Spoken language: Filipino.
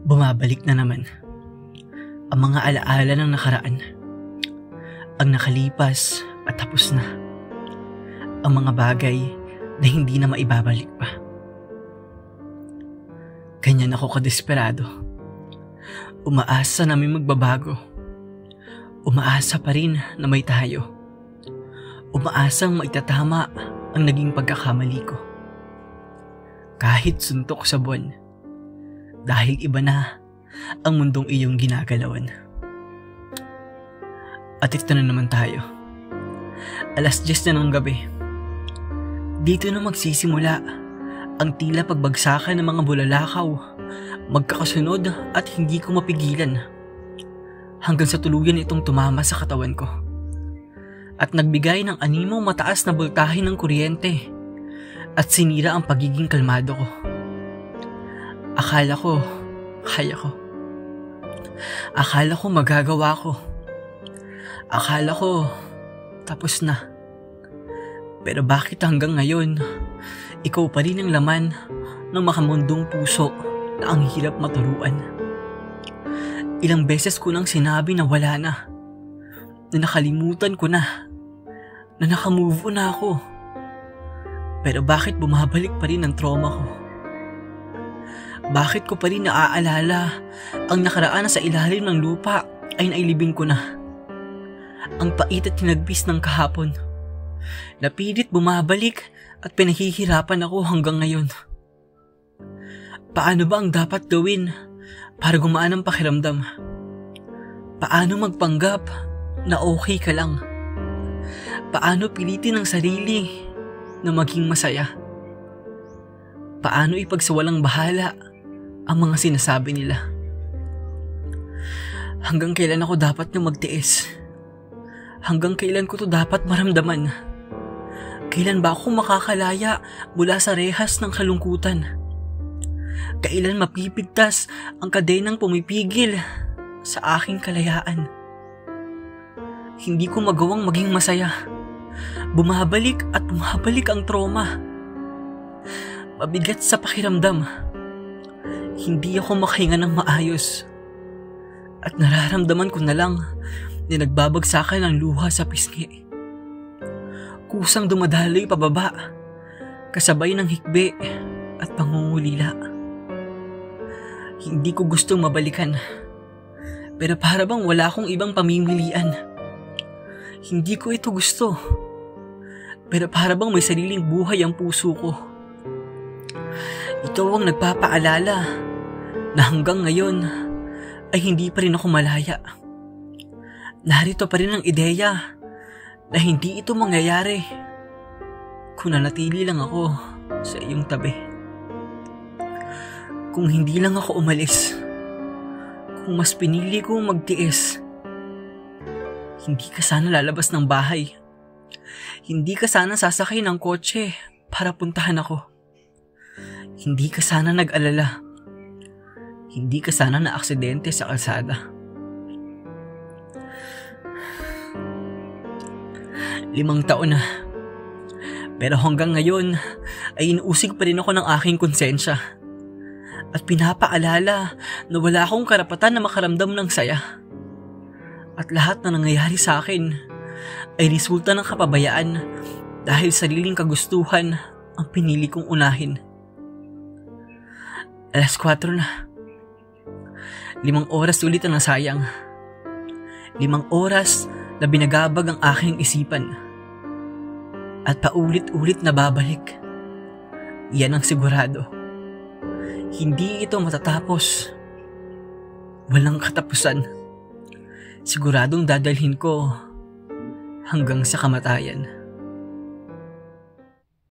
Bumabalik na naman ang mga alaala ng nakaraan, ang nakalipas at tapos na, ang mga bagay na hindi na maibabalik pa. Ganyan ako kadesperado. Umaasa na may magbabago. Umaasa pa rin na may tayo. Umaasang maitatama ang naging pagkakamali ko. Kahit suntok sa buwan, dahil iba na ang mundong iyong ginagalawan. At ito na naman tayo. 10:00 na ng gabi. Dito na magsisimula ang tila pagbagsakan ng mga bulalakaw, magkakasunod at hindi ko mapigilan, hanggang sa tuluyan itong tumama sa katawan ko at nagbigay ng animong mataas na boltahe ng kuryente at sinira ang pagiging kalmado ko. Akala ko, kaya ko. Akala ko magagawa ko. Akala ko, tapos na. Pero bakit hanggang ngayon, ikaw pa rin ang laman ng makamundong puso na ang hirap maturuan? Ilang beses ko nang sinabi na wala na nakalimutan ko na nakamove on na ako. Pero bakit bumabalik pa rin ang trauma ko? Bakit ko pa rin naaalala ang nakaraan na sa ilalim ng lupa ay nailibing ko na? Ang pait at tinagpis ng kahapon, napilit bumabalik at pinahihirapan ako hanggang ngayon. Paano ba ang dapat gawin para gumaan ang pakiramdam? Paano magpanggap na okay ka lang? Paano pilitin ang sarili na maging masaya? Paano ipagsawalang bahala ang mga sinasabi nila? Hanggang kailan ako dapat na magtiis? Hanggang kailan ko to dapat maramdaman? Kailan ba ako makakalaya mula sa rehas ng kalungkutan? Kailan mapipigtas ang kadenang pumipigil sa aking kalayaan? Hindi ko magawang maging masaya. Bumabalik at bumabalik ang trauma. Mabigat sa pakiramdam. Hindi ako makahinga ng maayos. At nararamdaman ko na lang na nagbabagsakan ang luha sa pisngi. Kusang dumadaloy pababa, kasabay ng hikbi at pangungulila. Hindi ko gustong mabalikan, pero para bang wala akong ibang pamimilian. Hindi ko ito gusto, pero para bang may sariling buhay ang puso ko. Ito ang nagpapaalala na hanggang ngayon ay hindi pa rin ako malaya. Narito pa rin ang ideya na hindi ito mangyayari kung nanatili lang ako sa iyong tabi. Kung hindi lang ako umalis, kung mas pinili kong magtiis, hindi ka sana lalabas ng bahay. Hindi ka sana sasakay ng kotse para puntahan ako. Hindi ka sana nag-alala. Hindi ka sana na-aksidente sa kalsada. 5 taon na. Pero hanggang ngayon ay inuusig pa rin ako ng aking konsensya. At pinapaalala na wala akong karapatan na makaramdam ng saya. At lahat na nangyayari sa akin ay resulta ng kapabayaan dahil sariling kagustuhan ang pinili kong unahin. 4:00 na. 5 oras ulit ang nasayang. 5 oras na binagabag ang aking isipan. At paulit-ulit na babalik. Yan ang sigurado. Hindi ito matatapos. Walang katapusan. Siguradong dadalhin ko hanggang sa kamatayan.